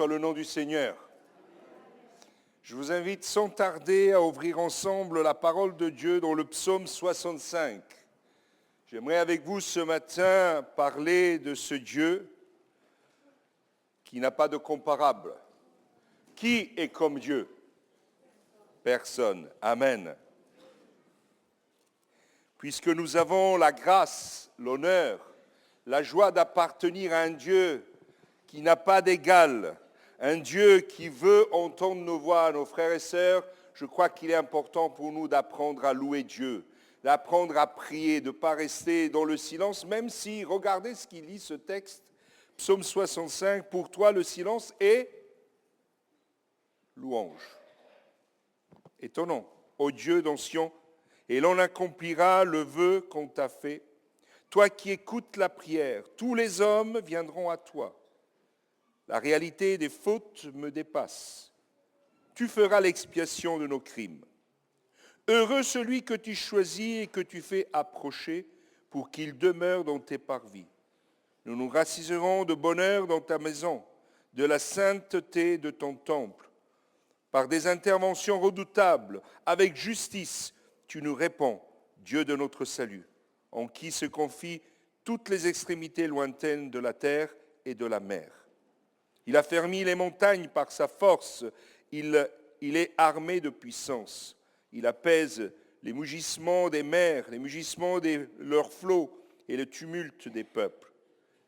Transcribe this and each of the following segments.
soit le nom du Seigneur. Je vous invite sans tarder à ouvrir ensemble la parole de Dieu dans le psaume 65. J'aimerais avec vous ce matin parler de ce Dieu qui n'a pas de comparable. Qui est comme Dieu? Personne. Amen. Puisque nous avons la grâce, l'honneur, la joie d'appartenir à un Dieu qui n'a pas d'égal, un Dieu qui veut entendre nos voix, nos frères et sœurs, je crois qu'il est important pour nous d'apprendre à louer Dieu, d'apprendre à prier, de ne pas rester dans le silence, même si, regardez ce qu'il dit ce texte, psaume 65, pour toi le silence est louange. Étonnant, ô Dieu dans Sion, et l'on accomplira le vœu qu'on t'a fait. Toi qui écoutes la prière, tous les hommes viendront à toi. La réalité des fautes me dépasse. Tu feras l'expiation de nos crimes. Heureux celui que tu choisis et que tu fais approcher pour qu'il demeure dans tes parvis. Nous nous rassiserons de bonheur dans ta maison, de la sainteté de ton temple. Par des interventions redoutables, avec justice, tu nous réponds, Dieu de notre salut, en qui se confient toutes les extrémités lointaines de la terre et de la mer. Il a fermi les montagnes par sa force, il est armé de puissance. Il apaise les mugissements des mers, les mugissements de leurs flots et le tumulte des peuples.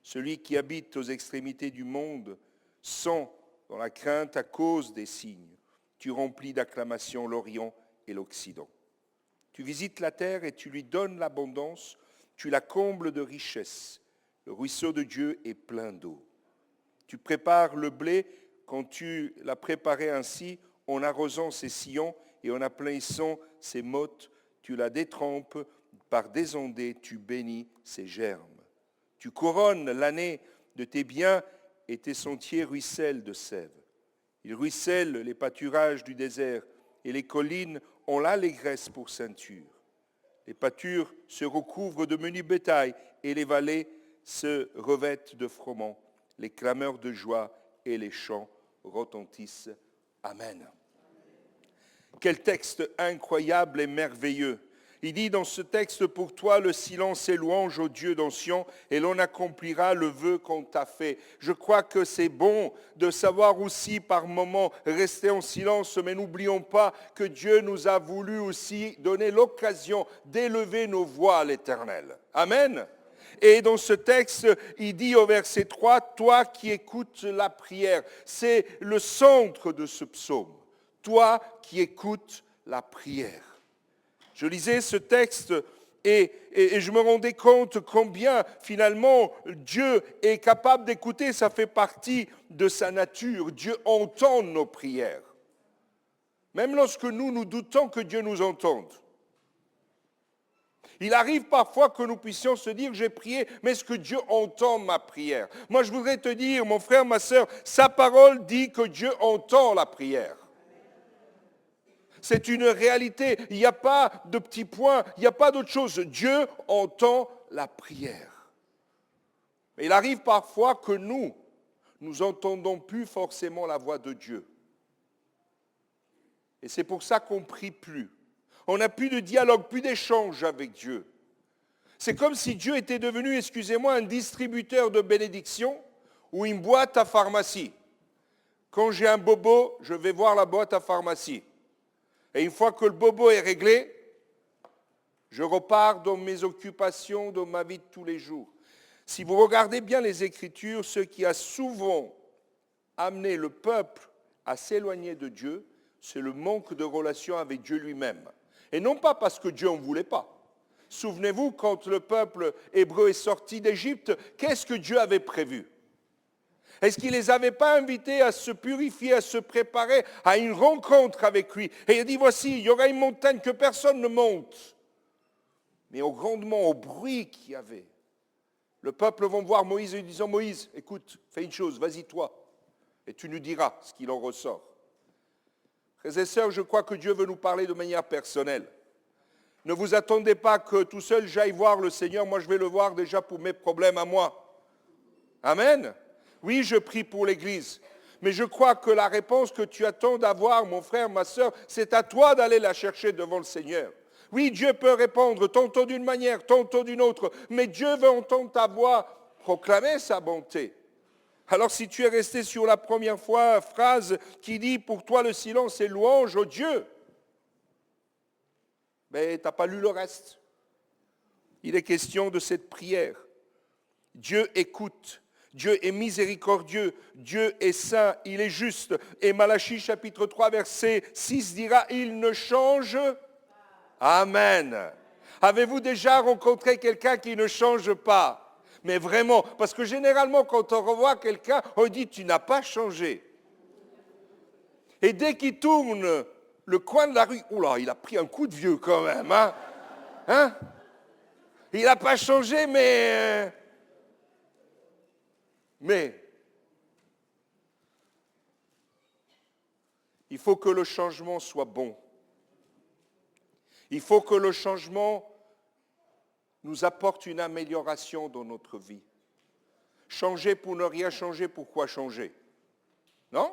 Celui qui habite aux extrémités du monde sent dans la crainte à cause des signes. Tu remplis d'acclamations l'Orient et l'Occident. Tu visites la terre et tu lui donnes l'abondance, tu la combles de richesses. Le ruisseau de Dieu est plein d'eau. Tu prépares le blé quand tu l'as préparé ainsi, en arrosant ses sillons et en aplanissant ses mottes, tu la détrempes par des ondées, tu bénis ses germes. Tu couronnes l'année de tes biens et tes sentiers ruissellent de sève. Ils ruissellent les pâturages du désert et les collines ont l'allégresse pour ceinture. Les pâtures se recouvrent de menu bétail et les vallées se revêtent de froment. Les clameurs de joie et les chants retentissent. Amen. Quel texte incroyable et merveilleux. Il dit dans ce texte, pour toi le silence est louange au Dieu dans Sion et l'on accomplira le vœu qu'on t'a fait. Je crois que c'est bon de savoir aussi par moments rester en silence, mais n'oublions pas que Dieu nous a voulu aussi donner l'occasion d'élever nos voix à l'Éternel. Amen. Et dans ce texte, il dit au verset 3, « Toi qui écoutes la prière », c'est le centre de ce psaume. « Toi qui écoutes la prière ». Je lisais ce texte et je me rendais compte combien finalement Dieu est capable d'écouter, ça fait partie de sa nature. Dieu entend nos prières. Même lorsque nous doutons que Dieu nous entende. Il arrive parfois que nous puissions se dire, j'ai prié, mais est-ce que Dieu entend ma prière? Moi, je voudrais te dire, mon frère, ma sœur, sa parole dit que Dieu entend la prière. C'est une réalité. Il n'y a pas de petits points, il n'y a pas d'autre chose. Dieu entend la prière. Mais il arrive parfois que nous n'entendons plus forcément la voix de Dieu. Et c'est pour ça qu'on ne prie plus. On n'a plus de dialogue, plus d'échange avec Dieu. C'est comme si Dieu était devenu, excusez-moi, un distributeur de bénédictions ou une boîte à pharmacie. Quand j'ai un bobo, je vais voir la boîte à pharmacie. Et une fois que le bobo est réglé, je repars dans mes occupations, dans ma vie de tous les jours. Si vous regardez bien les Écritures, ce qui a souvent amené le peuple à s'éloigner de Dieu, c'est le manque de relation avec Dieu lui-même. Et non pas parce que Dieu n'en voulait pas. Souvenez-vous, quand le peuple hébreu est sorti d'Égypte, qu'est-ce que Dieu avait prévu? Est-ce qu'il ne les avait pas invités à se purifier, à se préparer à une rencontre avec lui? Et il a dit, voici, il y aura une montagne que personne ne monte. Mais au grandement, au bruit qu'il y avait, le peuple va voir Moïse en lui disant, Moïse, écoute, fais une chose, vas-y toi, et tu nous diras ce qu'il en ressort. Frères et sœurs, je crois que Dieu veut nous parler de manière personnelle. Ne vous attendez pas que tout seul j'aille voir le Seigneur, moi je vais le voir déjà pour mes problèmes à moi. Amen. Oui, je prie pour l'Église, Mais je crois que la réponse que tu attends d'avoir, mon frère, ma sœur, c'est à toi d'aller la chercher devant le Seigneur. Oui, Dieu peut répondre tantôt d'une manière, tantôt d'une autre, mais Dieu veut entendre ta voix proclamer sa bonté. Alors si tu es resté sur la première phrase qui dit « Pour toi le silence est louange au Dieu », mais tu n'as pas lu le reste. Il est question de cette prière. Dieu écoute. Dieu est miséricordieux, Dieu est saint, il est juste. Et Malachie chapitre 3 verset 6 dira, il ne change. Amen. Avez-vous déjà rencontré quelqu'un qui ne change pas? Mais vraiment, parce que généralement quand on revoit quelqu'un, on dit, tu n'as pas changé. Et dès qu'il tourne le coin de la rue, oula, il a pris un coup de vieux quand même. Hein? Il n'a pas changé, mais il faut que le changement soit bon. Il faut que le changement nous apporte une amélioration dans notre vie. Changer pour ne rien changer, pourquoi changer? Non?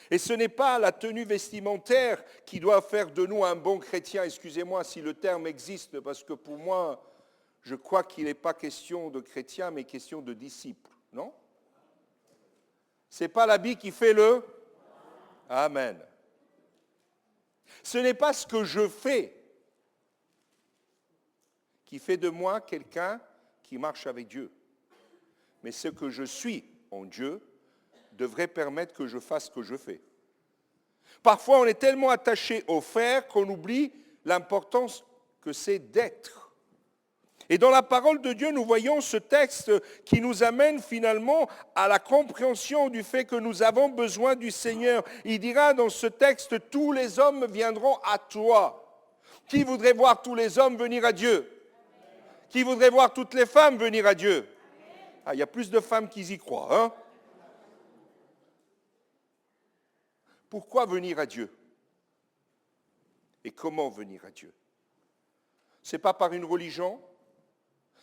Et ce n'est pas la tenue vestimentaire qui doit faire de nous un bon chrétien. Excusez-moi si le terme existe, parce que pour moi, je crois qu'il n'est pas question de chrétien, mais question de disciple. Non? Ce n'est pas l'habit qui fait le... Amen. Ce n'est pas ce que je fais qui fait de moi quelqu'un qui marche avec Dieu. Mais ce que je suis en Dieu devrait permettre que je fasse ce que je fais. Parfois, on est tellement attaché au faire qu'on oublie l'importance que c'est d'être. Et dans la parole de Dieu, nous voyons ce texte qui nous amène finalement à la compréhension du fait que nous avons besoin du Seigneur. Il dira dans ce texte, tous les hommes viendront à toi. Qui voudrait voir tous les hommes venir à Dieu? Qui voudrait voir toutes les femmes venir à Dieu? Ah, il y a plus de femmes qui y croient, hein? Pourquoi venir à Dieu? Et comment venir à Dieu? Ce n'est pas par une religion,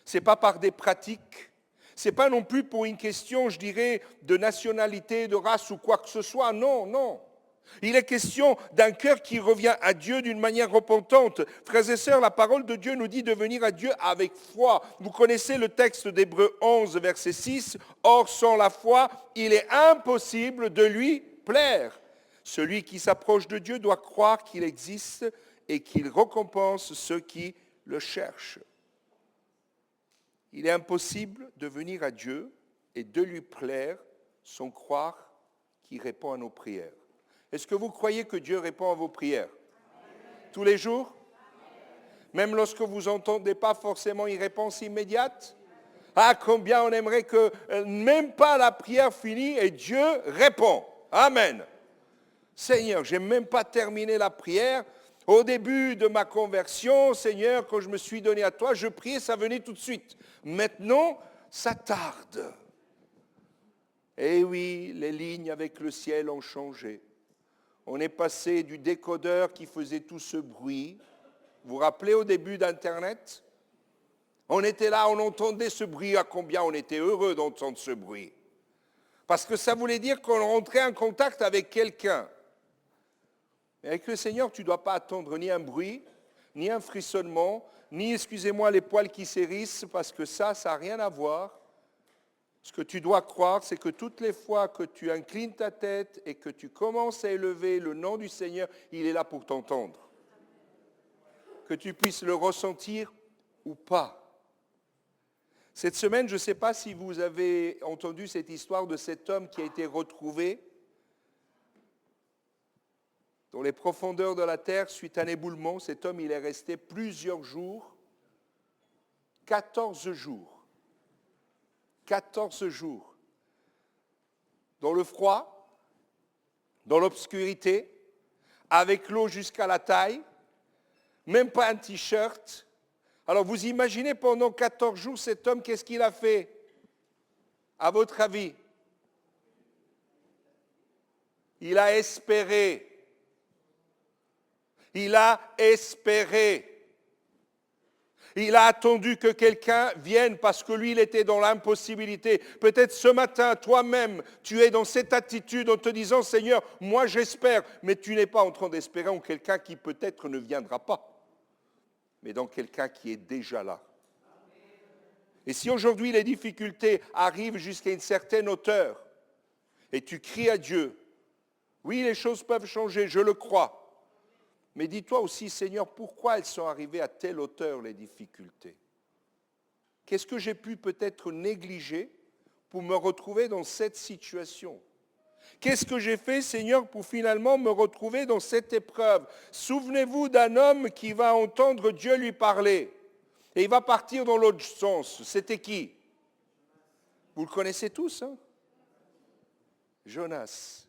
ce n'est pas par des pratiques, ce n'est pas non plus pour une question, je dirais, de nationalité, de race ou quoi que ce soit. Non, non. Il est question d'un cœur qui revient à Dieu d'une manière repentante. Frères et sœurs, la parole de Dieu nous dit de venir à Dieu avec foi. Vous connaissez le texte d'Hébreux 11, verset 6. Or, sans la foi, il est impossible de lui plaire. Celui qui s'approche de Dieu doit croire qu'il existe et qu'il récompense ceux qui le cherchent. Il est impossible de venir à Dieu et de lui plaire sans croire qu'il répond à nos prières. Est-ce que vous croyez que Dieu répond à vos prières? Tous les jours? Même lorsque vous n'entendez pas forcément une réponse immédiate? Ah, combien on aimerait que même pas la prière finit et Dieu répond. Amen. Seigneur, je n'ai même pas terminé la prière. Au début de ma conversion, Seigneur, quand je me suis donné à toi, je priais, ça venait tout de suite. Maintenant, ça tarde. Eh oui, les lignes avec le ciel ont changé. On est passé du décodeur qui faisait tout ce bruit. Vous vous rappelez au début d'Internet? On était là, on entendait ce bruit, à combien on était heureux d'entendre ce bruit. Parce que ça voulait dire qu'on rentrait en contact avec quelqu'un. Et avec le Seigneur, tu ne dois pas attendre ni un bruit, ni un frissonnement, ni, excusez-moi, les poils qui s'hérissent, parce que ça n'a rien à voir. Ce que tu dois croire, c'est que toutes les fois que tu inclines ta tête et que tu commences à élever le nom du Seigneur, il est là pour t'entendre. Que tu puisses le ressentir ou pas. Cette semaine, je ne sais pas si vous avez entendu cette histoire de cet homme qui a été retrouvé dans les profondeurs de la terre suite à un éboulement. Cet homme, il est resté plusieurs jours, 14 jours. 14 jours, dans le froid, dans l'obscurité, avec l'eau jusqu'à la taille, même pas un t-shirt. Alors vous imaginez pendant 14 jours cet homme, qu'est-ce qu'il a fait? À votre avis? Il a espéré. Il a espéré. Il a attendu que quelqu'un vienne parce que lui, il était dans l'impossibilité. Peut-être ce matin, toi-même, tu es dans cette attitude en te disant, Seigneur, moi j'espère, mais tu n'es pas en train d'espérer en quelqu'un qui peut-être ne viendra pas, mais dans quelqu'un qui est déjà là. Et si aujourd'hui les difficultés arrivent jusqu'à une certaine hauteur, et tu cries à Dieu, oui, les choses peuvent changer, je le crois. Mais dis-toi aussi, Seigneur, pourquoi elles sont arrivées à telle hauteur, les difficultés? Qu'est-ce que j'ai pu peut-être négliger pour me retrouver dans cette situation? Qu'est-ce que j'ai fait, Seigneur, pour finalement me retrouver dans cette épreuve? Souvenez-vous d'un homme qui va entendre Dieu lui parler. Et il va partir dans l'autre sens. C'était qui? Vous le connaissez tous, hein? Jonas.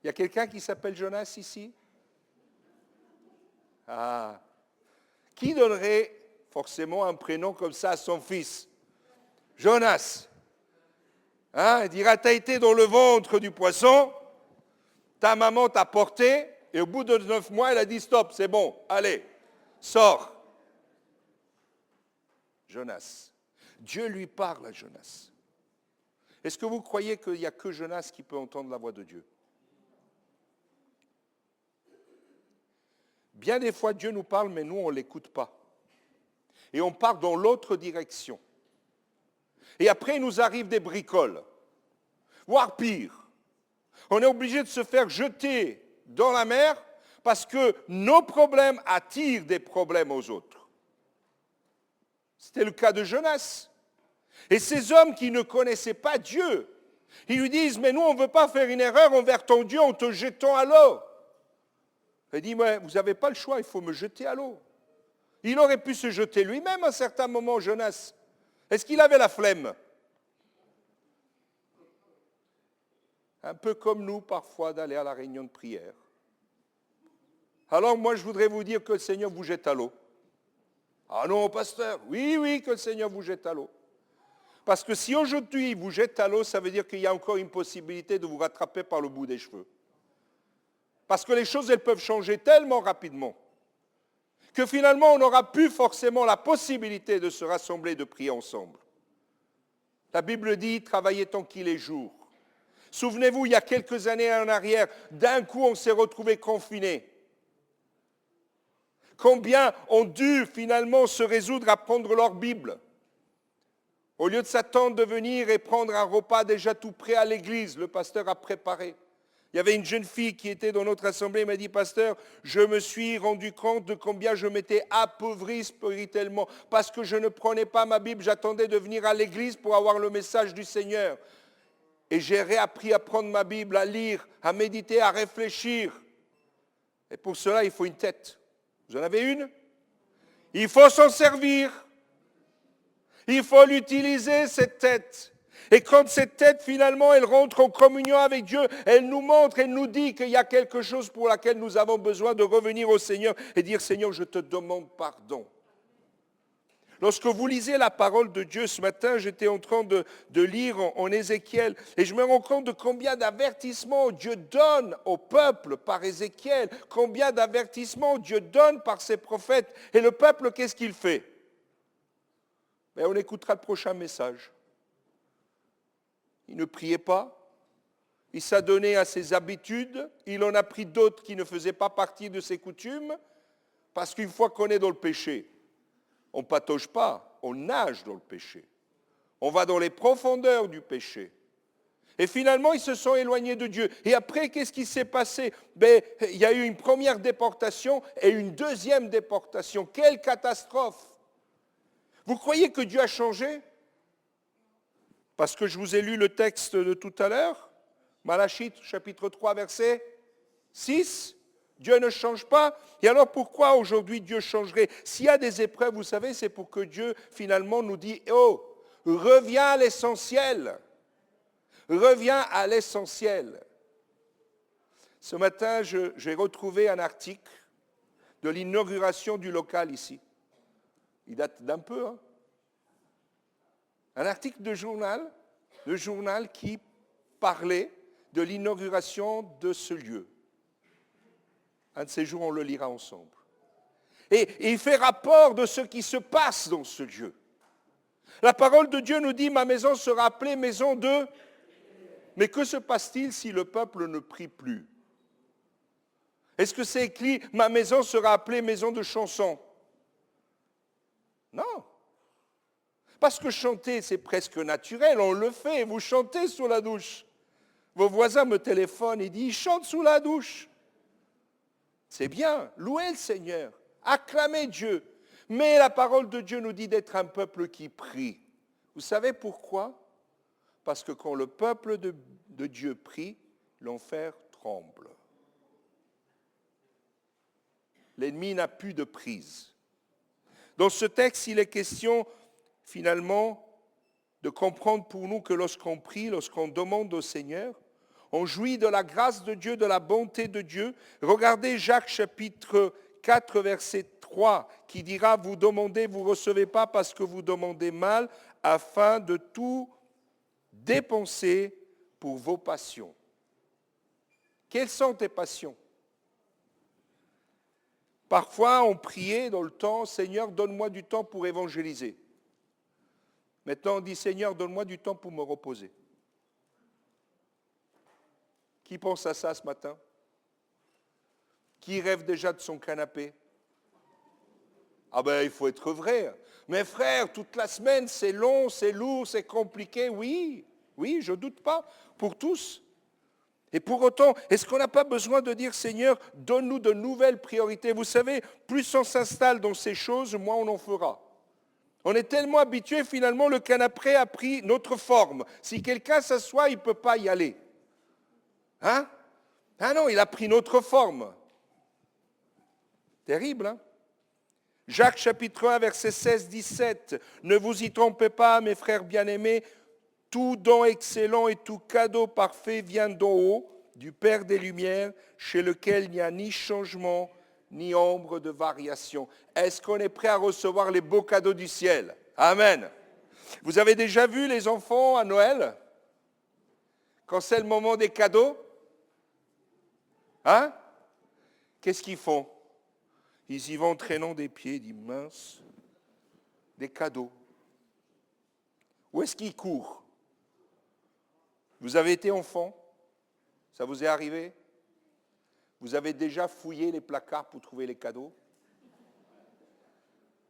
Il y a quelqu'un qui s'appelle Jonas ici? Ah. Qui donnerait forcément un prénom comme ça à son fils? Jonas. Hein? Il dira, tu as été dans le ventre du poisson, ta maman t'a porté, et au bout de 9 mois, elle a dit, stop, c'est bon, allez, sors. Jonas. Dieu lui parle à Jonas. Est-ce que vous croyez qu'il n'y a que Jonas qui peut entendre la voix de Dieu? Bien des fois, Dieu nous parle, mais nous, on ne l'écoute pas. Et on part dans l'autre direction. Et après, il nous arrive des bricoles, voire pire. On est obligé de se faire jeter dans la mer parce que nos problèmes attirent des problèmes aux autres. C'était le cas de Jonas. Et ces hommes qui ne connaissaient pas Dieu, ils lui disent, mais nous, on ne veut pas faire une erreur envers ton Dieu en te jetant à l'eau. Il dit, mais vous n'avez pas le choix, il faut me jeter à l'eau. Il aurait pu se jeter lui-même à un certain moment, Jonas. Est-ce qu'il avait la flemme? Un peu comme nous, parfois, d'aller à la réunion de prière. Alors moi, je voudrais vous dire que le Seigneur vous jette à l'eau. Ah non, pasteur, oui, que le Seigneur vous jette à l'eau. Parce que si aujourd'hui il vous jette à l'eau, ça veut dire qu'il y a encore une possibilité de vous rattraper par le bout des cheveux. Parce que les choses, elles peuvent changer tellement rapidement que finalement, on n'aura plus forcément la possibilité de se rassembler, de prier ensemble. La Bible dit, travaillez tant qu'il est jour. Souvenez-vous, il y a quelques années en arrière, d'un coup, on s'est retrouvés confinés. Combien ont dû finalement se résoudre à prendre leur Bible? Au lieu de s'attendre de venir et prendre un repas déjà tout prêt à l'église, le pasteur a préparé. Il y avait une jeune fille qui était dans notre assemblée, elle m'a dit, pasteur, je me suis rendu compte de combien je m'étais appauvri spirituellement parce que je ne prenais pas ma Bible, j'attendais de venir à l'église pour avoir le message du Seigneur. Et j'ai réappris à prendre ma Bible, à lire, à méditer, à réfléchir. Et pour cela, il faut une tête. Vous en avez une? Il faut s'en servir. Il faut l'utiliser, cette tête. Et quand cette tête, finalement, elle rentre en communion avec Dieu, elle nous montre, elle nous dit qu'il y a quelque chose pour laquelle nous avons besoin de revenir au Seigneur et dire, Seigneur, je te demande pardon. Lorsque vous lisez la parole de Dieu ce matin, j'étais en train de lire en Ézéchiel et je me rends compte de combien d'avertissements Dieu donne au peuple par Ézéchiel, combien d'avertissements Dieu donne par ses prophètes. Et le peuple, qu'est-ce qu'il fait? Mais on écoutera le prochain message. Il ne priait pas, il s'adonnait à ses habitudes, il en a pris d'autres qui ne faisaient pas partie de ses coutumes, parce qu'une fois qu'on est dans le péché, on ne patauge pas, on nage dans le péché. On va dans les profondeurs du péché. Et finalement, ils se sont éloignés de Dieu. Et après, qu'est-ce qui s'est passé? Il y a eu une première déportation et une deuxième déportation. Quelle catastrophe! Vous croyez que Dieu a changé? Parce que je vous ai lu le texte de tout à l'heure, Malachie chapitre 3, verset 6. Dieu ne change pas. Et alors pourquoi aujourd'hui Dieu changerait? S'il y a des épreuves, vous savez, c'est pour que Dieu finalement nous dise, oh, reviens à l'essentiel. Reviens à l'essentiel. Ce matin, j'ai retrouvé un article de l'inauguration du local ici. Il date d'un peu, hein? Un article de journal qui parlait de l'inauguration de ce lieu. Un de ces jours, on le lira ensemble. Et il fait rapport de ce qui se passe dans ce lieu. La parole de Dieu nous dit, ma maison sera appelée maison de... Mais que se passe-t-il si le peuple ne prie plus? Est-ce que c'est écrit, ma maison sera appelée maison de chansons? Non. Parce que chanter, c'est presque naturel, on le fait, vous chantez sous la douche. Vos voisins me téléphonent, ils disent, ils chantent sous la douche. C'est bien, louez le Seigneur, acclamez Dieu. Mais la parole de Dieu nous dit d'être un peuple qui prie. Vous savez pourquoi? Parce que quand le peuple de Dieu prie, l'enfer tremble. L'ennemi n'a plus de prise. Dans ce texte, il est question finalement de comprendre pour nous que lorsqu'on prie, lorsqu'on demande au Seigneur, on jouit de la grâce de Dieu, de la bonté de Dieu. Regardez Jacques chapitre 4, verset 3, qui dira, vous demandez, vous ne recevez pas parce que vous demandez mal, afin de tout dépenser pour vos passions. Quelles sont tes passions? Parfois, on priait dans le temps, Seigneur, donne-moi du temps pour évangéliser. Maintenant, on dit, Seigneur, donne-moi du temps pour me reposer. Qui pense à ça ce matin? Qui rêve déjà de son canapé? Ah ben, il faut être vrai. Mais frère, toute la semaine, c'est long, c'est lourd, c'est compliqué. Oui, je ne doute pas, pour tous. Et pour autant, est-ce qu'on n'a pas besoin de dire, Seigneur, donne-nous de nouvelles priorités? Vous savez, plus on s'installe dans ces choses, moins on en fera. On est tellement habitué, finalement, le canapé a pris notre forme. Si quelqu'un s'assoit, il ne peut pas y aller. Hein? Ah non, il a pris notre forme. Terrible, hein? Jacques chapitre 1, verset 16-17. Ne vous y trompez pas, mes frères bien-aimés, tout don excellent et tout cadeau parfait vient d'en haut, du Père des Lumières, chez lequel il n'y a ni changement, ni ombre de variation. Est-ce qu'on est prêt à recevoir les beaux cadeaux du ciel? Amen. Vous avez déjà vu les enfants à Noël? Quand c'est le moment des cadeaux? Hein? Qu'est-ce qu'ils font? Ils y vont traînant des pieds, disent mince, des cadeaux. Où est-ce qu'ils courent? Vous avez été enfant? Ça vous est arrivé? Vous avez déjà fouillé les placards pour trouver les cadeaux?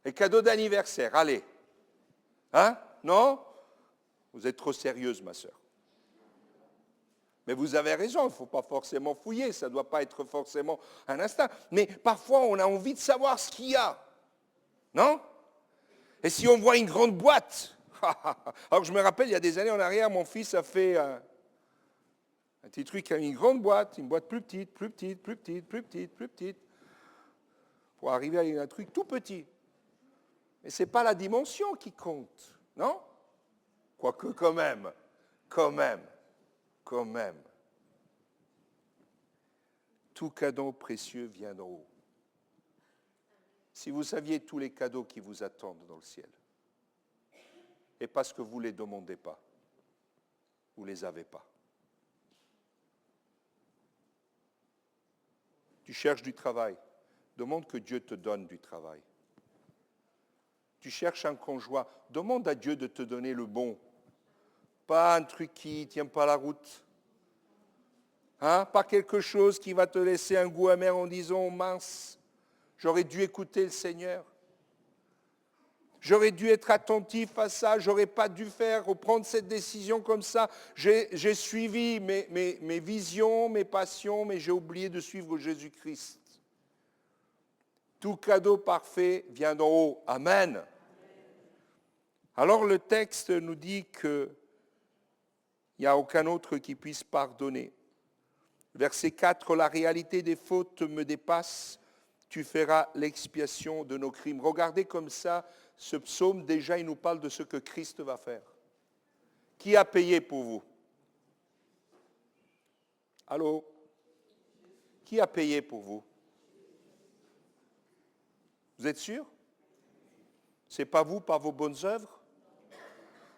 Les cadeaux d'anniversaire, allez. Hein? Non? Vous êtes trop sérieuse, ma sœur. Mais vous avez raison, il ne faut pas forcément fouiller, ça ne doit pas être forcément un instinct. Mais parfois, on a envie de savoir ce qu'il y a. Non? Et si on voit une grande boîte? Alors je me rappelle, il y a des années en arrière, mon fils a fait un petit truc, une grande boîte, une boîte plus petite, plus petite, plus petite, plus petite, plus petite, pour arriver à un truc tout petit. Mais ce n'est pas la dimension qui compte, non? Quoique quand même. Tout cadeau précieux vient d'en haut. Si vous saviez tous les cadeaux qui vous attendent dans le ciel, et parce que vous ne les demandez pas, vous ne les avez pas. Tu cherches du travail, demande que Dieu te donne du travail. Tu cherches un conjoint, demande à Dieu de te donner le bon. Pas un truc qui ne tient pas la route. Hein? Pas quelque chose qui va te laisser un goût amer en disant, mince, j'aurais dû écouter le Seigneur. J'aurais dû être attentif à ça, j'aurais pas dû prendre cette décision comme ça. J'ai suivi mes visions, mes passions, mais j'ai oublié de suivre Jésus-Christ. Tout cadeau parfait vient d'en haut. Amen. Alors le texte nous dit qu'il n'y a aucun autre qui puisse pardonner. Verset 4, la réalité des fautes me dépasse, tu feras l'expiation de nos crimes. Regardez comme ça, ce psaume, déjà, il nous parle de ce que Christ va faire. Qui a payé pour vous? Allô? Qui a payé pour vous? Vous êtes sûr? Ce n'est pas vous par vos bonnes œuvres?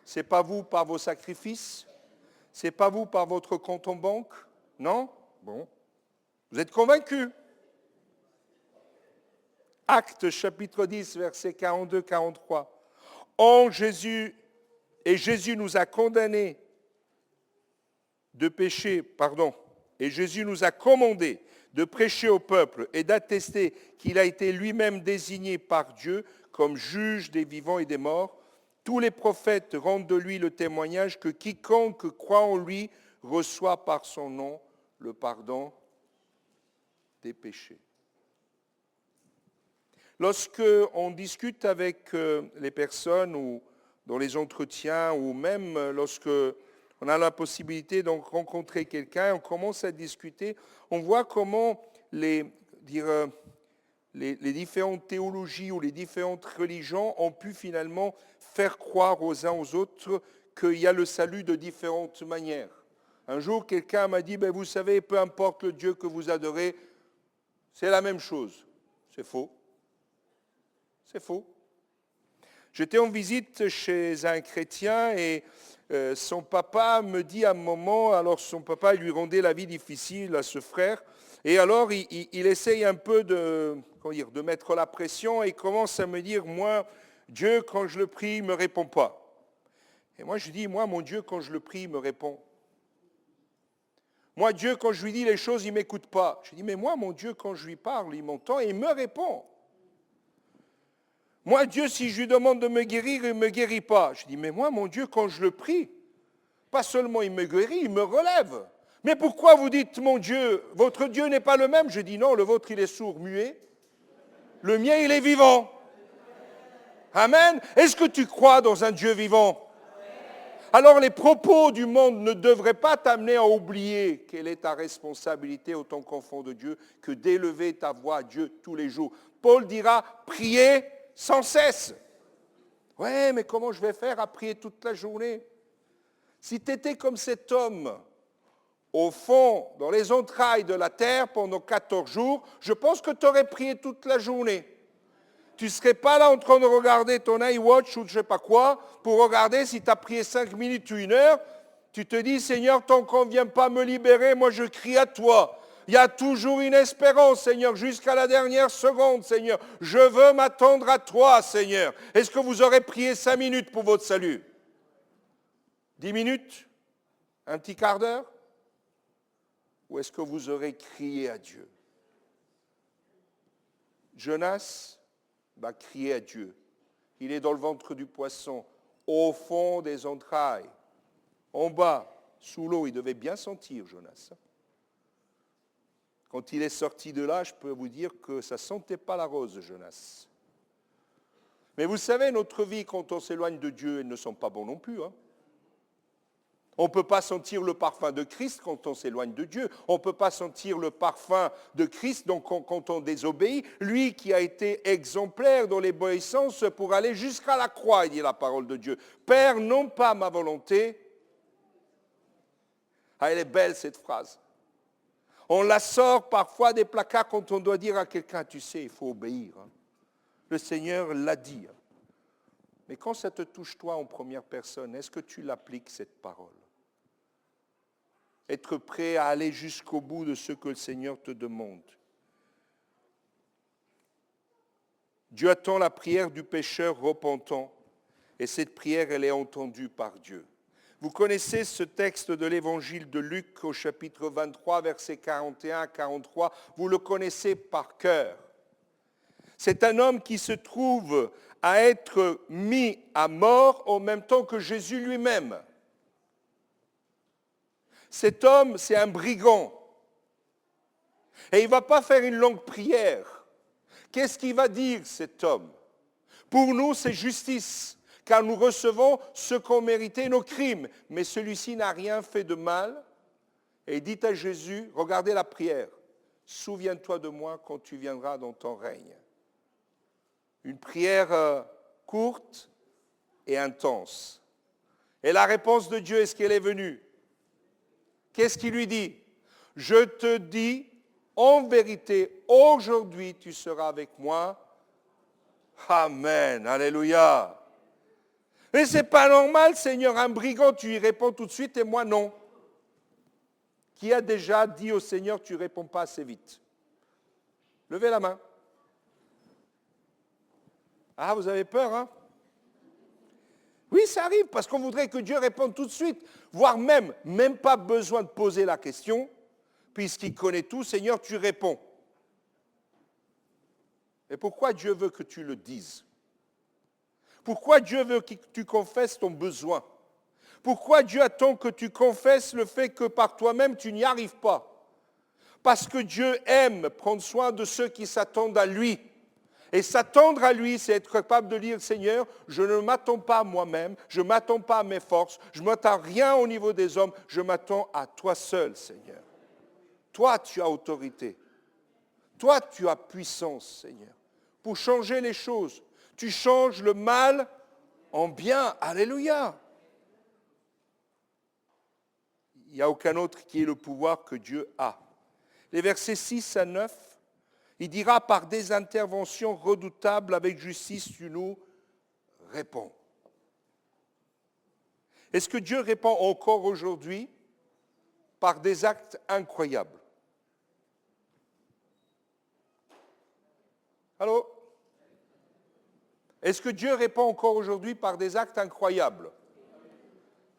Ce n'est pas vous par vos sacrifices? Ce n'est pas vous par votre compte en banque? Non? Bon. Vous êtes convaincus? Actes chapitre 10, versets 42-43. En Jésus, et Jésus nous a condamnés de péché, et Jésus nous a commandé de prêcher au peuple et d'attester qu'il a été lui-même désigné par Dieu comme juge des vivants et des morts. Tous les prophètes rendent de lui le témoignage que quiconque croit en lui reçoit par son nom le pardon des péchés. Lorsque on discute avec les personnes ou dans les entretiens ou même lorsque on a la possibilité de rencontrer quelqu'un, on commence à discuter, on voit comment les différentes théologies ou les différentes religions ont pu finalement faire croire aux uns aux autres qu'il y a le salut de différentes manières. Un jour, quelqu'un m'a dit, vous savez, peu importe le Dieu que vous adorez, c'est la même chose. C'est faux. C'est faux. J'étais en visite chez un chrétien et son papa me dit à un moment, alors son papa lui rendait la vie difficile à ce frère, et alors il essaye un peu de mettre la pression et commence à me dire, moi, Dieu, quand je le prie, il ne me répond pas. Et moi, je dis, moi, mon Dieu, quand je le prie, il me répond. Moi, Dieu, quand je lui dis les choses, il ne m'écoute pas. Je dis, mais moi, mon Dieu, quand je lui parle, il m'entend et il me répond. Moi, Dieu, si je lui demande de me guérir, il ne me guérit pas. Je dis, mais moi, mon Dieu, quand je le prie, pas seulement il me guérit, il me relève. Mais pourquoi vous dites, mon Dieu, votre Dieu n'est pas le même? Je dis, non, le vôtre, il est sourd, muet. Le mien, il est vivant. Amen. Est-ce que tu crois dans un Dieu vivant? Alors les propos du monde ne devraient pas t'amener à oublier quelle est ta responsabilité autant qu'enfant de Dieu que d'élever ta voix à Dieu tous les jours. Paul dira, priez sans cesse. Ouais, mais comment je vais faire à prier toute la journée? Si tu étais comme cet homme, au fond, dans les entrailles de la terre pendant 14 jours, je pense que tu aurais prié toute la journée. Tu ne serais pas là en train de regarder ton iWatch ou je ne sais pas quoi, pour regarder si tu as prié 5 minutes ou 1 heure. Tu te dis, Seigneur, tant qu'on ne vient pas me libérer, moi je crie à toi. Il y a toujours une espérance, Seigneur, jusqu'à la dernière seconde, Seigneur. Je veux m'attendre à toi, Seigneur. Est-ce que vous aurez prié 5 minutes pour votre salut? 10 minutes? Un petit quart d'heure? Ou est-ce que vous aurez crié à Dieu? Jonas va crier à Dieu. Il est dans le ventre du poisson, au fond des entrailles, en bas, sous l'eau. Il devait bien sentir, Jonas. Quand il est sorti de là, je peux vous dire que ça ne sentait pas la rose, Jonas. Mais vous savez, notre vie, quand on s'éloigne de Dieu, elle ne sent pas bon non plus. On ne peut pas sentir le parfum de Christ quand on s'éloigne de Dieu. On ne peut pas sentir le parfum de Christ donc quand on désobéit. Lui qui a été exemplaire dans l'obéissance pour aller jusqu'à la croix, il dit la parole de Dieu. Père, non pas ma volonté. Ah, elle est belle cette phrase. On la sort parfois des placards quand on doit dire à quelqu'un, tu sais, il faut obéir. Le Seigneur l'a dit. Mais quand ça te touche toi en première personne, est-ce que tu l'appliques cette parole? Être prêt à aller jusqu'au bout de ce que le Seigneur te demande. Dieu attend la prière du pécheur repentant et cette prière, elle est entendue par Dieu. Vous connaissez ce texte de l'évangile de Luc au chapitre 23, versets 41 à 43. Vous le connaissez par cœur. C'est un homme qui se trouve à être mis à mort en même temps que Jésus lui-même. Cet homme, c'est un brigand. Et il ne va pas faire une longue prière. Qu'est-ce qu'il va dire, cet homme? Pour nous, c'est justice, car nous recevons ce qu'ont mérité nos crimes. Mais celui-ci n'a rien fait de mal. Et il dit à Jésus, regardez la prière, souviens-toi de moi quand tu viendras dans ton règne. Une prière courte et intense. Et la réponse de Dieu, est-ce qu'elle est venue? Qu'est-ce qu'il lui dit? Je te dis, en vérité, aujourd'hui tu seras avec moi. Amen, alléluia. Mais ce n'est pas normal, Seigneur, un brigand, tu y réponds tout de suite et moi non. Qui a déjà dit au Seigneur, tu ne réponds pas assez vite? Levez la main. Ah, vous avez peur, hein? Oui, ça arrive, parce qu'on voudrait que Dieu réponde tout de suite, voire même pas besoin de poser la question, puisqu'il connaît tout, Seigneur, tu réponds. Et pourquoi Dieu veut que tu le dises? Pourquoi Dieu veut que tu confesses ton besoin? Pourquoi Dieu attend que tu confesses le fait que par toi-même tu n'y arrives pas? Parce que Dieu aime prendre soin de ceux qui s'attendent à lui. Et s'attendre à lui, c'est être capable de dire, Seigneur, je ne m'attends pas à moi-même, je ne m'attends pas à mes forces, je ne m'attends à rien au niveau des hommes, je m'attends à toi seul, Seigneur. Toi, tu as autorité. Toi, tu as puissance, Seigneur, pour changer les choses. Tu changes le mal en bien. Alléluia. Il n'y a aucun autre qui ait le pouvoir que Dieu a. Les versets 6 à 9, il dira, par des interventions redoutables avec justice, tu nous réponds. Est-ce que Dieu répond encore aujourd'hui par des actes incroyables? Allô? Est-ce que Dieu répond encore aujourd'hui par des actes incroyables?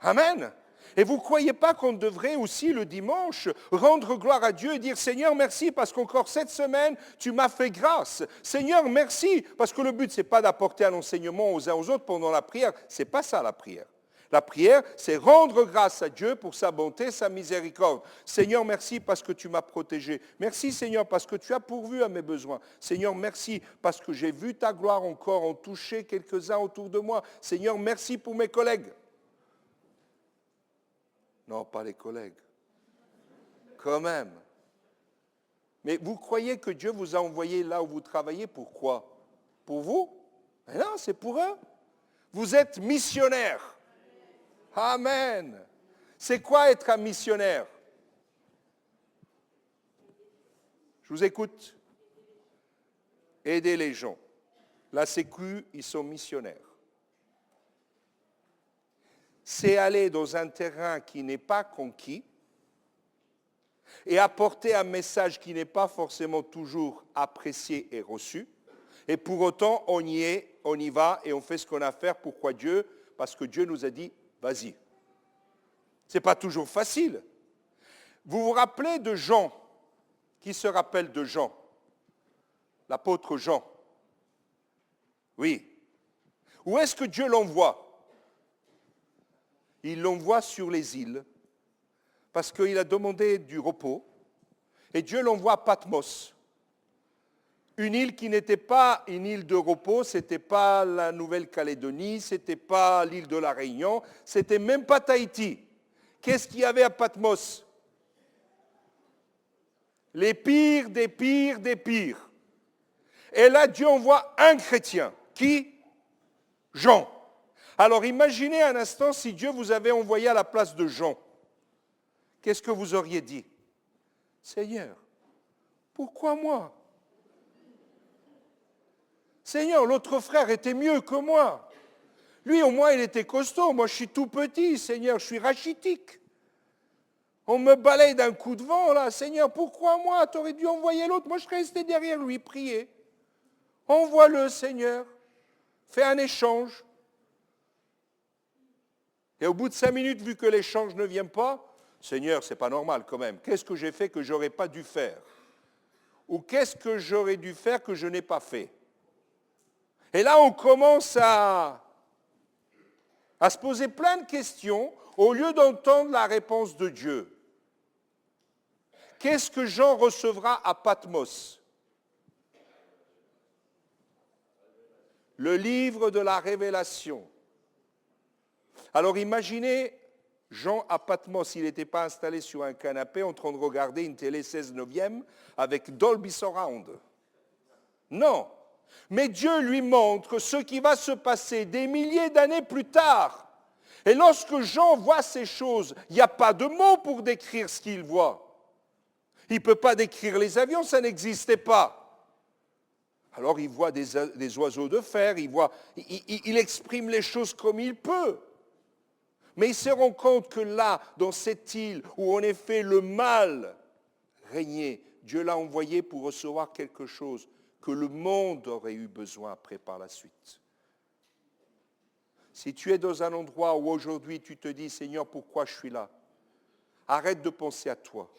Amen. Et vous ne croyez pas qu'on devrait aussi le dimanche rendre gloire à Dieu et dire Seigneur merci parce qu'encore cette semaine tu m'as fait grâce. Seigneur merci parce que le but c'est pas d'apporter un enseignement aux uns aux autres pendant la prière. C'est pas ça la prière. La prière c'est rendre grâce à Dieu pour sa bonté, sa miséricorde. Seigneur merci parce que tu m'as protégé. Merci Seigneur parce que tu as pourvu à mes besoins. Seigneur merci parce que j'ai vu ta gloire encore en toucher quelques-uns autour de moi. Seigneur merci pour mes collègues. Non, pas les collègues. Quand même. Mais vous croyez que Dieu vous a envoyé là où vous travaillez, pourquoi? Pour vous? Mais non, c'est pour eux. Vous êtes missionnaire. Amen. C'est quoi être un missionnaire? Je vous écoute. Aider les gens. La Sécu, ils sont missionnaires. C'est aller dans un terrain qui n'est pas conquis et apporter un message qui n'est pas forcément toujours apprécié et reçu. Et pour autant, on y est, on y va et on fait ce qu'on a à faire. Pourquoi Dieu? Parce que Dieu nous a dit, vas-y. Ce n'est pas toujours facile. Vous vous rappelez de Jean? Qui se rappelle de Jean? L'apôtre Jean. Oui. Où est-ce que Dieu l'envoie? Il l'envoie sur les îles parce qu'il a demandé du repos et Dieu l'envoie à Patmos. Une île qui n'était pas une île de repos, ce n'était pas la Nouvelle-Calédonie, ce n'était pas l'île de la Réunion, ce n'était même pas Tahiti. Qu'est-ce qu'il y avait à Patmos? Les pires des pires des pires. Et là, Dieu envoie un chrétien. Qui? Jean. Alors imaginez un instant si Dieu vous avait envoyé à la place de Jean. Qu'est-ce que vous auriez dit? Seigneur, pourquoi moi? Seigneur, l'autre frère était mieux que moi. Lui, au moins, il était costaud. Moi, je suis tout petit. Seigneur, je suis rachitique. On me balaye d'un coup de vent, là. Seigneur, pourquoi moi? Tu aurais dû envoyer l'autre. Moi, je serais resté derrière lui, prier. Envoie-le, Seigneur. Fais un échange. Et au bout de 5 minutes, vu que l'échange ne vient pas, Seigneur, c'est pas normal quand même. Qu'est-ce que j'ai fait que je n'aurais pas dû faire? Ou qu'est-ce que j'aurais dû faire que je n'ai pas fait? Et là, on commence à se poser plein de questions au lieu d'entendre la réponse de Dieu. Qu'est-ce que Jean recevra à Patmos? Le livre de la Révélation. Alors imaginez Jean à Patmos, il n'était pas installé sur un canapé en train de regarder une télé 16/9 avec Dolby Surround. Non. Mais Dieu lui montre ce qui va se passer des milliers d'années plus tard. Et lorsque Jean voit ces choses, il n'y a pas de mots pour décrire ce qu'il voit. Il ne peut pas décrire les avions, ça n'existait pas. Alors il voit des oiseaux de fer, il exprime les choses comme il peut. Mais il se rend compte que là, dans cette île où en effet le mal régnait, Dieu l'a envoyé pour recevoir quelque chose que le monde aurait eu besoin après par la suite. Si tu es dans un endroit où aujourd'hui tu te dis, Seigneur, pourquoi je suis là? Arrête de penser à toi.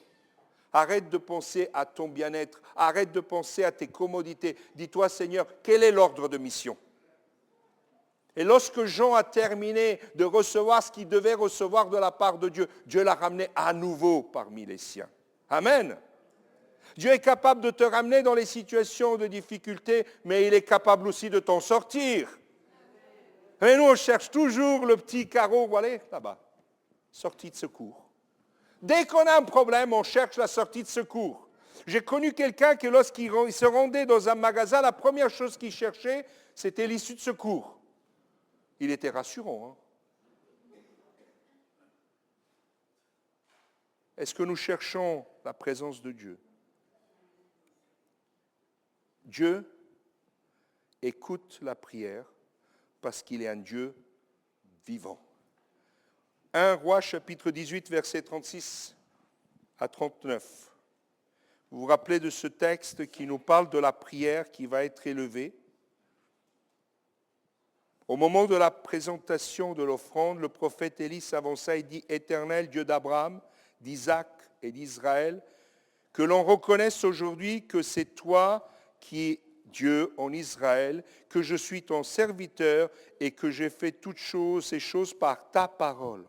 Arrête de penser à ton bien-être. Arrête de penser à tes commodités. Dis-toi, Seigneur, quel est l'ordre de mission? Et lorsque Jean a terminé de recevoir ce qu'il devait recevoir de la part de Dieu, Dieu l'a ramené à nouveau parmi les siens. Amen. Dieu est capable de te ramener dans les situations de difficulté, mais il est capable aussi de t'en sortir. Mais nous, on cherche toujours le petit carreau, voilà, là-bas, sortie de secours. Dès qu'on a un problème, on cherche la sortie de secours. J'ai connu quelqu'un qui, lorsqu'il se rendait dans un magasin, la première chose qu'il cherchait, c'était l'issue de secours. Il était rassurant. Est-ce que nous cherchons la présence de Dieu? Dieu écoute la prière parce qu'il est un Dieu vivant. 1 Roi chapitre 18, versets 36 à 39. Vous vous rappelez de ce texte qui nous parle de la prière qui va être élevée. Au moment de la présentation de l'offrande, le prophète Élie s'avança et dit, « Éternel Dieu d'Abraham, d'Isaac et d'Israël, que l'on reconnaisse aujourd'hui que c'est toi qui es Dieu en Israël, que je suis ton serviteur et que j'ai fait toutes ces choses par ta parole.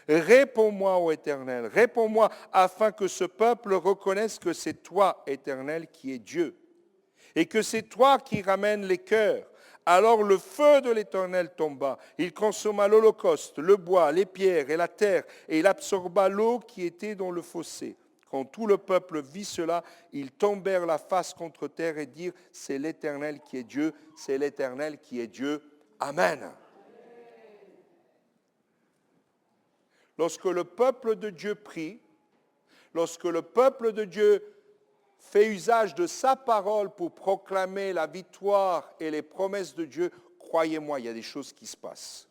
Réponds-moi, ô Éternel, réponds-moi, afin que ce peuple reconnaisse que c'est toi, Éternel, qui es Dieu, et que c'est toi qui ramènes les cœurs. » Alors le feu de l'Éternel tomba. Il consuma l'holocauste, le bois, les pierres et la terre, et il absorba l'eau qui était dans le fossé. Quand tout le peuple vit cela, ils tombèrent la face contre terre et dirent, « C'est l'Éternel qui est Dieu, c'est l'Éternel qui est Dieu. Amen. » Lorsque le peuple de Dieu prie, lorsque le peuple de Dieu fait usage de sa parole pour proclamer la victoire et les promesses de Dieu, croyez-moi, il y a des choses qui se passent.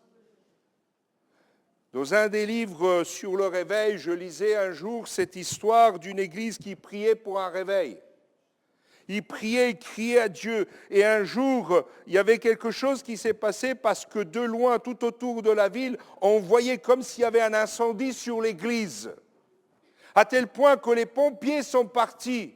Dans un des livres sur le réveil, je lisais un jour cette histoire d'une église qui priait pour un réveil. Ils priaient, ils criaient à Dieu. Et un jour, il y avait quelque chose qui s'est passé parce que de loin, tout autour de la ville, on voyait comme s'il y avait un incendie sur l'église. À tel point que les pompiers sont partis.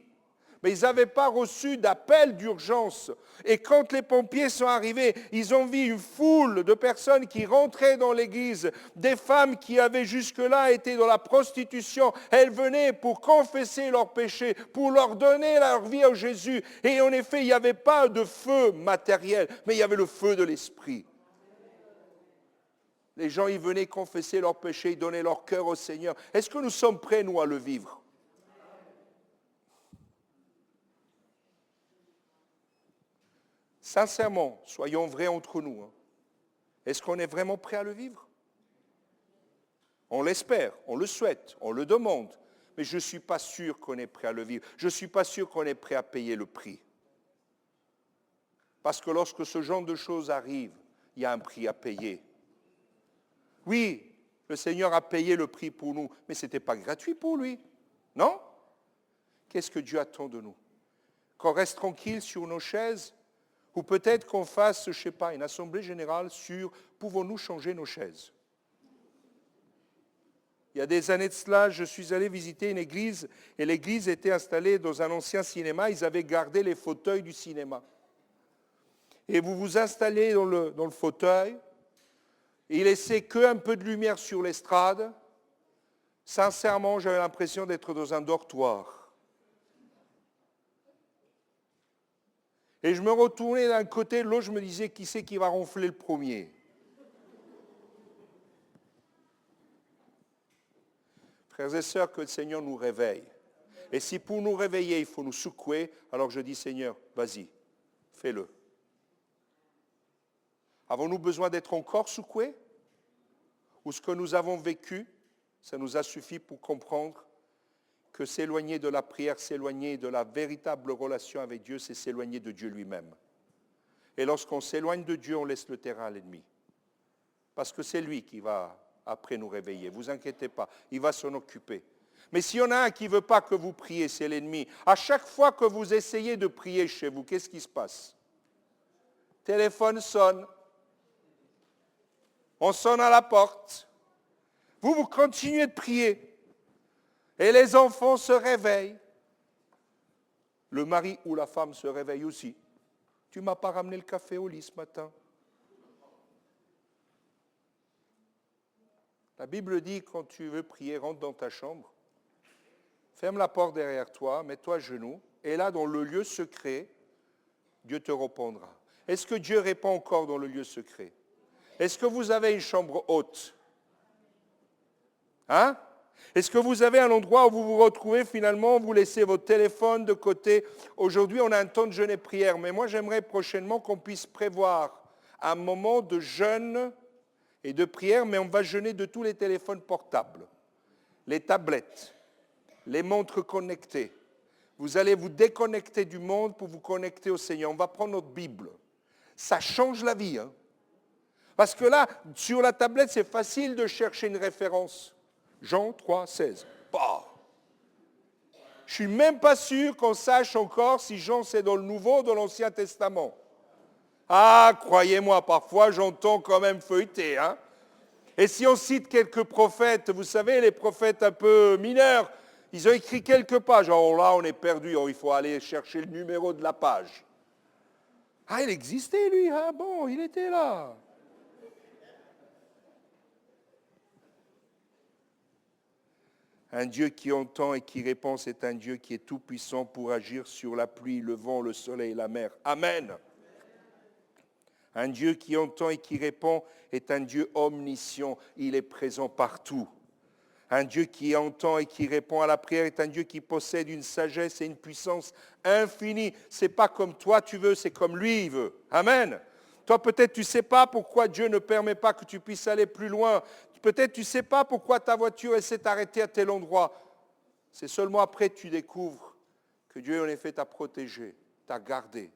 Mais ils n'avaient pas reçu d'appel d'urgence. Et quand les pompiers sont arrivés, ils ont vu une foule de personnes qui rentraient dans l'église, des femmes qui avaient jusque-là été dans la prostitution. Elles venaient pour confesser leurs péchés, pour leur donner leur vie à Jésus. Et en effet, il n'y avait pas de feu matériel, mais il y avait le feu de l'esprit. Les gens y venaient confesser leurs péchés, ils donnaient leur cœur au Seigneur. Est-ce que nous sommes prêts, nous, à le vivre? Sincèrement, soyons vrais entre nous. Est-ce qu'on est vraiment prêt à le vivre? On l'espère, on le souhaite, on le demande, mais je ne suis pas sûr qu'on est prêt à le vivre. Je ne suis pas sûr qu'on est prêt à payer le prix. Parce que lorsque ce genre de choses arrive, il y a un prix à payer. Oui, le Seigneur a payé le prix pour nous, mais ce n'était pas gratuit pour lui. Non? Qu'est-ce que Dieu attend de nous? Qu'on reste tranquille sur nos chaises? Ou peut-être qu'on fasse, je ne sais pas, une assemblée générale sur pouvons-nous changer nos chaises? Il y a des années de cela, je suis allé visiter une église et l'église était installée dans un ancien cinéma. Ils avaient gardé les fauteuils du cinéma. Et vous vous installez dans le fauteuil, et il laissait qu'un peu de lumière sur l'estrade. Sincèrement, j'avais l'impression d'être dans un dortoir. Et je me retournais d'un côté, de l'autre, je me disais, qui c'est qui va ronfler le premier? Frères et sœurs, que le Seigneur nous réveille. Et si pour nous réveiller, il faut nous secouer, alors je dis, Seigneur, vas-y, fais-le. Avons-nous besoin d'être encore secoués? Ou ce que nous avons vécu, ça nous a suffi pour comprendre que s'éloigner de la prière, s'éloigner de la véritable relation avec Dieu, c'est s'éloigner de Dieu lui-même. Et lorsqu'on s'éloigne de Dieu, on laisse le terrain à l'ennemi. Parce que c'est lui qui va après nous réveiller. Vous inquiétez pas, il va s'en occuper. Mais s'il y en a un qui ne veut pas que vous priez, c'est l'ennemi. À chaque fois que vous essayez de prier chez vous, qu'est-ce qui se passe? Téléphone sonne. On sonne à la porte. Vous continuez de prier. Et les enfants se réveillent. Le mari ou la femme se réveille aussi. Tu ne m'as pas ramené le café au lit ce matin. La Bible dit, quand tu veux prier, rentre dans ta chambre. Ferme la porte derrière toi, mets-toi à genoux, et là, dans le lieu secret, Dieu te répondra. Est-ce que Dieu répond encore dans le lieu secret? Est-ce que vous avez une chambre haute? Hein? Est-ce que vous avez un endroit où vous vous retrouvez finalement, vous laissez votre téléphone de côté? Aujourd'hui, on a un temps de jeûne et prière, mais moi, j'aimerais prochainement qu'on puisse prévoir un moment de jeûne et de prière, mais on va jeûner de tous les téléphones portables, les tablettes, les montres connectées. Vous allez vous déconnecter du monde pour vous connecter au Seigneur. On va prendre notre Bible. Ça change la vie. Hein? Parce que là, sur la tablette, c'est facile de chercher une référence. Jean 3, 16. Bah. Je ne suis même pas sûr qu'on sache encore si Jean c'est dans le Nouveau ou dans l'Ancien Testament. Ah, croyez-moi, parfois j'entends quand même feuilleter. Hein? Et si on cite quelques prophètes, vous savez, les prophètes un peu mineurs, ils ont écrit quelques pages. Alors là, on est perdu, il faut aller chercher le numéro de la page. Ah, il existait lui, ah bon, il était là. Un Dieu qui entend et qui répond, c'est un Dieu qui est tout-puissant pour agir sur la pluie, le vent, le soleil et la mer. Amen. Un Dieu qui entend et qui répond est un Dieu omniscient. Il est présent partout. Un Dieu qui entend et qui répond à la prière est un Dieu qui possède une sagesse et une puissance infinie. Ce n'est pas comme toi tu veux, c'est comme lui il veut. Amen. Toi peut-être tu ne sais pas pourquoi Dieu ne permet pas que tu puisses aller plus loin. Peut-être tu ne sais pas pourquoi ta voiture s'est arrêtée à tel endroit. C'est seulement après que tu découvres que Dieu en effet t'a protégé, t'a gardé,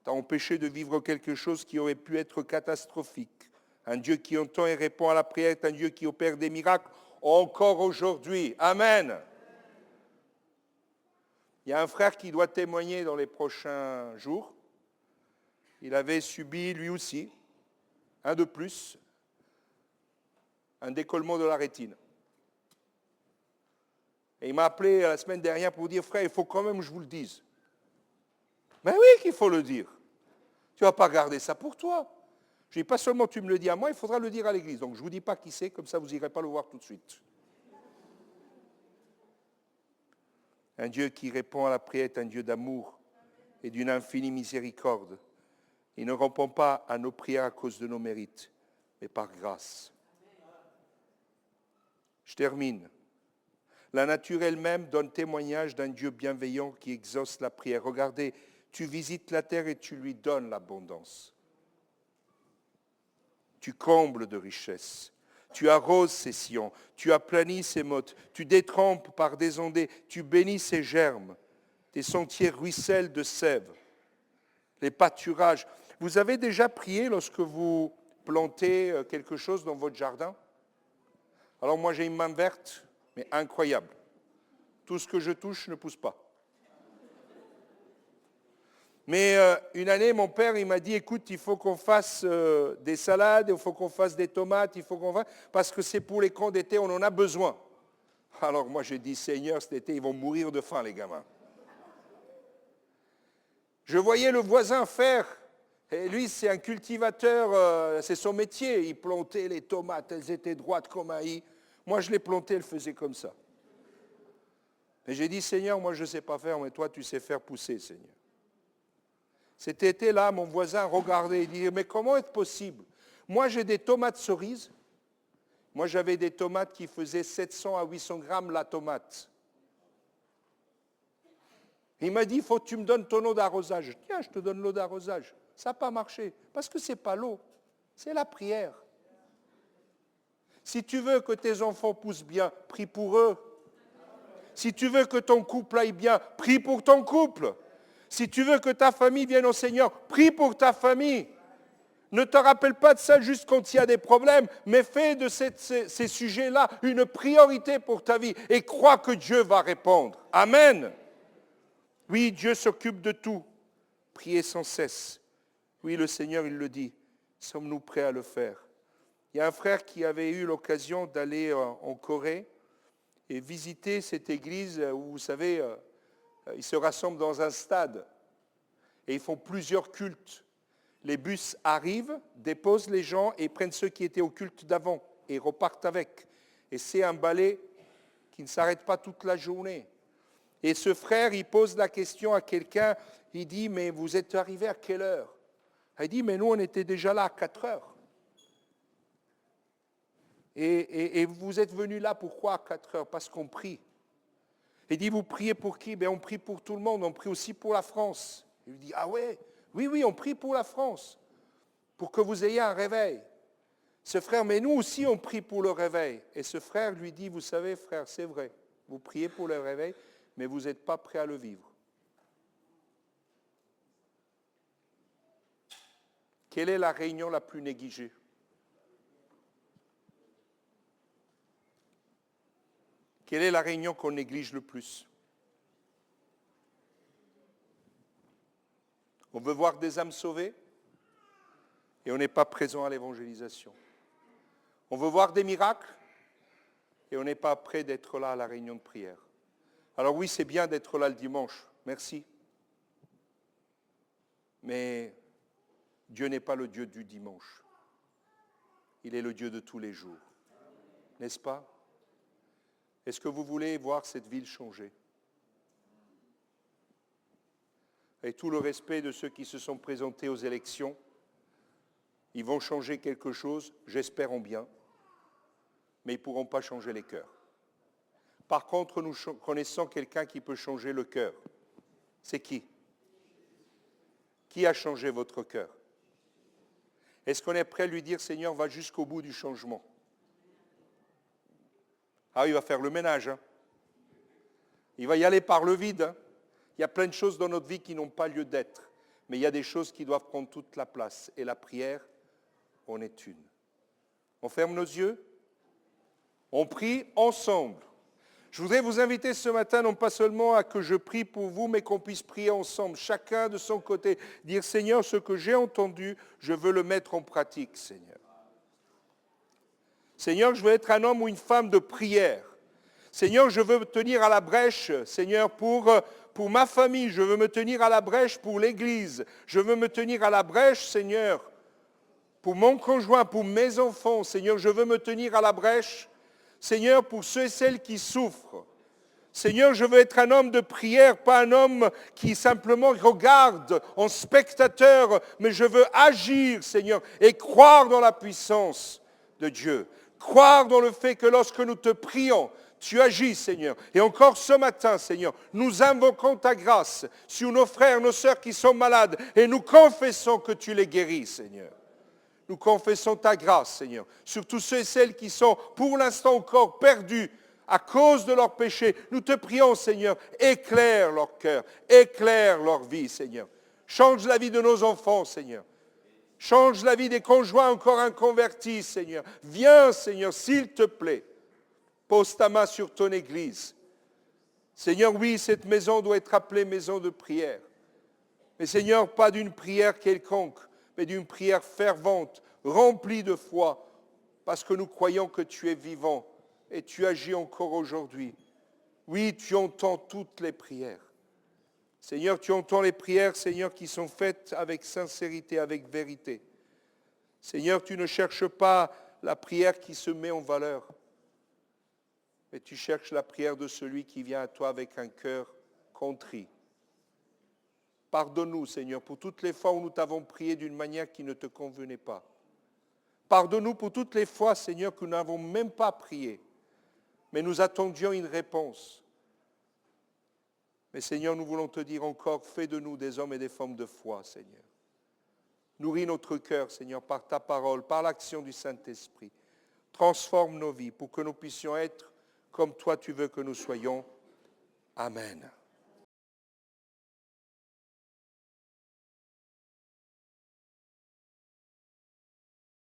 t'a empêché de vivre quelque chose qui aurait pu être catastrophique. Un Dieu qui entend et répond à la prière est un Dieu qui opère des miracles encore aujourd'hui. Amen. Il y a un frère qui doit témoigner dans les prochains jours. Il avait subi lui aussi, un de plus, un décollement de la rétine. Et il m'a appelé la semaine dernière pour dire, frère, il faut quand même que je vous le dise. Mais oui qu'il faut le dire. Tu ne vas pas garder ça pour toi. Je dis, pas seulement tu me le dis à moi, il faudra le dire à l'église. Donc je ne vous dis pas qui c'est, comme ça vous n'irez pas le voir tout de suite. Un Dieu qui répond à la prière est un Dieu d'amour et d'une infinie miséricorde. Il ne répond pas à nos prières à cause de nos mérites, mais par grâce. Je termine. La nature elle-même donne témoignage d'un Dieu bienveillant qui exauce la prière. Regardez, tu visites la terre et tu lui donnes l'abondance. Tu combles de richesses. Tu arroses ses sillons. Tu aplanis ses mottes. Tu détrempes par des ondées. Tu bénis ses germes. Tes sentiers ruissellent de sève. Les pâturages. Vous avez déjà prié lorsque vous plantez quelque chose dans votre jardin? Alors moi j'ai une main verte, mais incroyable. Tout ce que je touche ne pousse pas. Mais une année, mon père, il m'a dit, écoute, il faut qu'on fasse des salades, il faut qu'on fasse des tomates, il faut qu'on fasse, parce que c'est pour les camps d'été, on en a besoin. Alors moi j'ai dit, Seigneur, cet été, ils vont mourir de faim, les gamins. Je voyais le voisin faire, et lui c'est un cultivateur, c'est son métier, il plantait les tomates, elles étaient droites comme un i. Moi je les plantais, elles faisaient comme ça. Et j'ai dit, Seigneur, moi je ne sais pas faire, mais toi tu sais faire pousser, Seigneur. Cet été-là, mon voisin regardait et disait, mais comment est-ce possible? Moi, j'ai des tomates cerises. Moi, j'avais des tomates qui faisaient 700 à 800 grammes la tomate. Il m'a dit, il faut que tu me donnes ton eau d'arrosage. Tiens, je te donne l'eau d'arrosage. Ça n'a pas marché, parce que ce n'est pas l'eau, c'est la prière. Si tu veux que tes enfants poussent bien, prie pour eux. Si tu veux que ton couple aille bien, prie pour ton couple. Si tu veux que ta famille vienne au Seigneur, prie pour ta famille. Ne te rappelle pas de ça juste quand il y a des problèmes, mais fais de ces sujets-là une priorité pour ta vie et crois que Dieu va répondre. Amen. Oui, Dieu s'occupe de tout. Priez sans cesse. Oui, le Seigneur, il le dit. Sommes-nous prêts à le faire? Il y a un frère qui avait eu l'occasion d'aller en Corée et visiter cette église où, vous savez, ils se rassemblent dans un stade et ils font plusieurs cultes. Les bus arrivent, déposent les gens et prennent ceux qui étaient au culte d'avant et repartent avec. Et c'est un balai qui ne s'arrête pas toute la journée. Et ce frère, il pose la question à quelqu'un, il dit, mais vous êtes arrivé à quelle heure? Il dit, mais nous, on était déjà là à 4 heures. Et vous êtes venu là, pourquoi à 4 heures? Parce qu'on prie. Il dit, vous priez pour qui? Ben, on prie pour tout le monde, on prie aussi pour la France. Il dit, ah ouais? Oui, on prie pour la France, pour que vous ayez un réveil. Ce frère, mais nous aussi, on prie pour le réveil. Et ce frère lui dit, vous savez, frère, c'est vrai, vous priez pour le réveil, mais vous n'êtes pas prêt à le vivre. Quelle est la réunion la plus négligée? Quelle est la réunion qu'on néglige le plus? On veut voir des âmes sauvées et on n'est pas présent à l'évangélisation. On veut voir des miracles et on n'est pas prêt d'être là à la réunion de prière. Alors oui, c'est bien d'être là le dimanche, merci. Mais Dieu n'est pas le Dieu du dimanche. Il est le Dieu de tous les jours. N'est-ce pas? Est-ce que vous voulez voir cette ville changer? Avec tout le respect de ceux qui se sont présentés aux élections, ils vont changer quelque chose, j'espère en bien, mais ils ne pourront pas changer les cœurs. Par contre, nous connaissons quelqu'un qui peut changer le cœur. C'est qui? Qui a changé votre cœur? Est-ce qu'on est prêt à lui dire, Seigneur, va jusqu'au bout du changement? Ah, il va faire le ménage. Hein. Il va y aller par le vide. Hein. Il y a plein de choses dans notre vie qui n'ont pas lieu d'être. Mais il y a des choses qui doivent prendre toute la place. Et la prière en est une. On ferme nos yeux. On prie ensemble. Je voudrais vous inviter ce matin, non pas seulement à que je prie pour vous, mais qu'on puisse prier ensemble, chacun de son côté. Dire, Seigneur, ce que j'ai entendu, je veux le mettre en pratique, Seigneur. Seigneur, je veux être un homme ou une femme de prière. Seigneur, je veux me tenir à la brèche, Seigneur, pour ma famille. Je veux me tenir à la brèche pour l'Église. Je veux me tenir à la brèche, Seigneur, pour mon conjoint, pour mes enfants. Seigneur, je veux me tenir à la brèche, Seigneur, pour ceux et celles qui souffrent. Seigneur, je veux être un homme de prière, pas un homme qui simplement regarde en spectateur, mais je veux agir, Seigneur, et croire dans la puissance de Dieu. Croire dans le fait que lorsque nous te prions, tu agis, Seigneur. Et encore ce matin, Seigneur, nous invoquons ta grâce sur nos frères, nos sœurs qui sont malades, et nous confessons que tu les guéris, Seigneur. Nous confessons ta grâce, Seigneur, sur tous ceux et celles qui sont pour l'instant encore perdus à cause de leurs péchés. Nous te prions, Seigneur, éclaire leur cœur, éclaire leur vie, Seigneur. Change la vie de nos enfants, Seigneur. Change la vie des conjoints encore inconvertis, Seigneur. Viens, Seigneur, s'il te plaît. Pose ta main sur ton Église. Seigneur, oui, cette maison doit être appelée maison de prière. Mais Seigneur, pas d'une prière quelconque, mais d'une prière fervente, remplie de foi, parce que nous croyons que tu es vivant et tu agis encore aujourd'hui. Oui, tu entends toutes les prières. Seigneur, tu entends les prières, Seigneur, qui sont faites avec sincérité, avec vérité. Seigneur, tu ne cherches pas la prière qui se met en valeur, mais tu cherches la prière de celui qui vient à toi avec un cœur contrit. Pardonne-nous, Seigneur, pour toutes les fois où nous t'avons prié d'une manière qui ne te convenait pas. Pardonne-nous pour toutes les fois, Seigneur, que nous n'avons même pas prié, mais nous attendions une réponse. Mais Seigneur, nous voulons te dire encore, fais de nous des hommes et des femmes de foi, Seigneur. Nourris notre cœur, Seigneur, par ta parole, par l'action du Saint-Esprit. Transforme nos vies pour que nous puissions être comme toi tu veux que nous soyons. Amen.